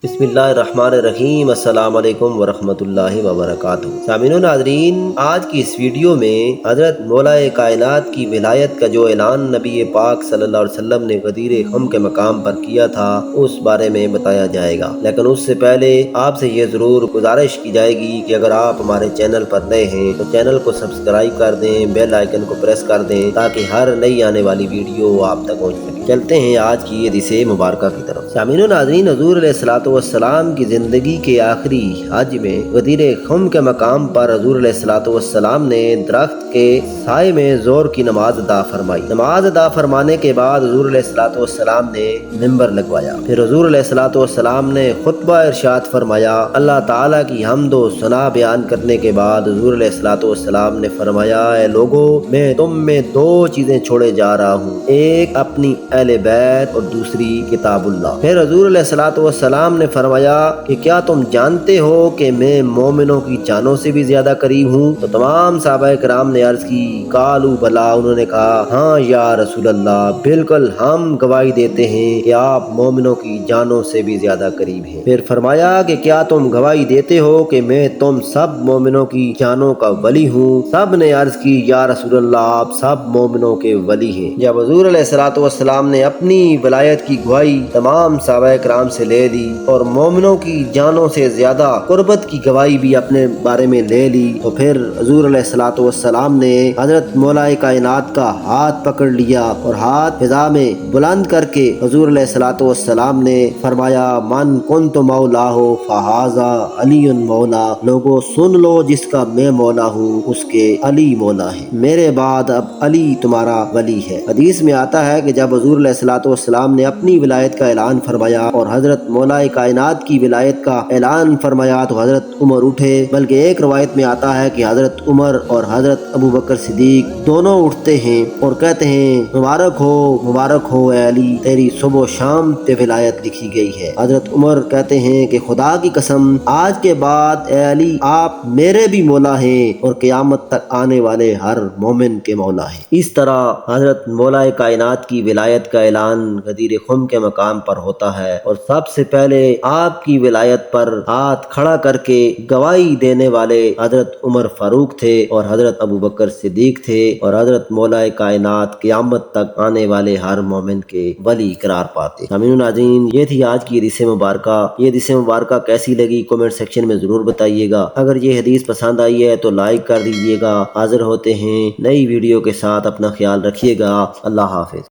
بسم اللہ الرحمن الرحیم۔ السلام علیکم ورحمۃ اللہ وبرکاتہ۔ سامعین و ناظرین، آج کی اس ویڈیو میں حضرت مولا کائنات کی ولایت کا جو اعلان نبی پاک صلی اللہ علیہ وسلم نے غدیر خم کے مقام پر کیا تھا اس بارے میں بتایا جائے گا، لیکن اس سے پہلے آپ سے یہ ضرور گزارش کی جائے گی کہ اگر آپ ہمارے چینل پر نئے ہیں تو چینل کو سبسکرائب کر دیں، بیل آئیکن کو پریس کر دیں تاکہ ہر نئی آنے والی ویڈیو آپ تک پہنچ سکے۔ چلتے ہیں آج کی حدیث مبارکہ کی طرف۔ سامعین و ناظرین، حضور علیہ الصلوۃ والسلام کی زندگی کے آخری حج میں غدیر خم کے مقام پر حضور علیہ الصلوۃ والسلام نے درخت کے سائے میں ظہر کی نماز ادا فرمائی۔ نماز ادا فرمانے کے بعد حضور علیہ الصلوۃ والسلام نے منبر لگوایا۔ پھر حضور علیہ الصلوۃ والسلام نے خطبہ ارشاد فرمایا۔ اللہ تعالیٰ کی حمد و ثنا بیان کرنے کے بعد حضور علیہ الصلوۃ والسلام نے فرمایا، اے لوگو، میں تم میں دو چیزیں چھوڑے جا رہا ہوں، ایک اپنی اہل بیت اور دوسری کتاب اللہ۔ پھر حضور علیہ الصلوۃ والسلام نے فرمایا کہ کیا تم جانتے ہو کہ میں مومنوں کی جانوں سے بھی زیادہ قریب ہوں؟ تو تمام صحابہ کرام نے عرض کی، قالوا بلا، انہوں نے کہا ہاں یا رسول اللہ، بالکل ہم گواہی دیتے ہیں کہ آپ مومنوں کی جانوں سے بھی زیادہ قریب ہیں۔ پھر فرمایا کہ کیا تم گواہی دیتے ہو کہ میں تم سب مومنوں کی جانوں کا ولی ہوں؟ سب نے عرض کی، یا رسول اللہ، آپ سب مومنوں کے ولی ہیں۔ جب حضور علیہ الصلوۃ والسلام نے اپنی ولایت کی گواہی تمام صحابہ کرام سے لے لی اور مومنوں کی جانوں سے زیادہ قربت کی گواہی بھی اپنے بارے میں لے لی، تو پھر حضور علیہ الصلوۃ والسلام نے حضرت مولا کائنات کا ہاتھ پکڑ لیا اور ہاتھ فضا میں بلند کر کے حضور علیہ الصلوۃ والسلام نے فرمایا، من کنت مولا ہو فہذا علی مولا، لوگوں سن لو، جس کا میں مولا ہوں اس کے علی مولا ہے، میرے بعد اب علی تمہارا ولی ہے۔ حدیث میں آتا ہے کہ جب حضور علیہ الصلوۃ والسلام نے اپنی ولایت کا اعلان فرمایا اور حضرت مولا کائنات کی ولایت کا اعلان فرمایا تو حضرت عمر اٹھے، بلکہ ایک روایت میں آتا ہے کہ حضرت عمر اور حضرت ابو بکر صدیق دونوں اٹھتے ہیں اور کہتے ہیں، مبارک ہو اے علی، تیری صبح و شام تے ولایت لکھی گئی ہے۔ حضرت عمر کہتے ہیں کہ خدا کی قسم، آج کے بعد اے علی آپ میرے بھی مولا ہیں اور قیامت تک آنے والے ہر مومن کے مولا ہیں۔ اس طرح حضرت مولا کائنات کی ولایت کا اعلان غدیر خم کے مقام پر ہوتا ہے اور سب سے پہلے آپ کی ولایت پر ہاتھ کھڑا کر کے گواہی دینے والے حضرت عمر فاروق تھے اور حضرت ابو بکر صدیق تھے، اور حضرت مولا کائنات قیامت تک آنے والے ہر مومن کے ولی قرار پاتے۔ سامعین و ناظرین، یہ تھی آج کی حدیث مبارکہ۔ یہ حدیث مبارکہ کیسی لگی کمنٹ سیکشن میں ضرور بتائیے گا۔ اگر یہ حدیث پسند آئی ہے تو لائک کر دیجیے گا۔ حاضر ہوتے ہیں نئی ویڈیو کے ساتھ، اپنا خیال رکھیے گا۔ اللہ حافظ۔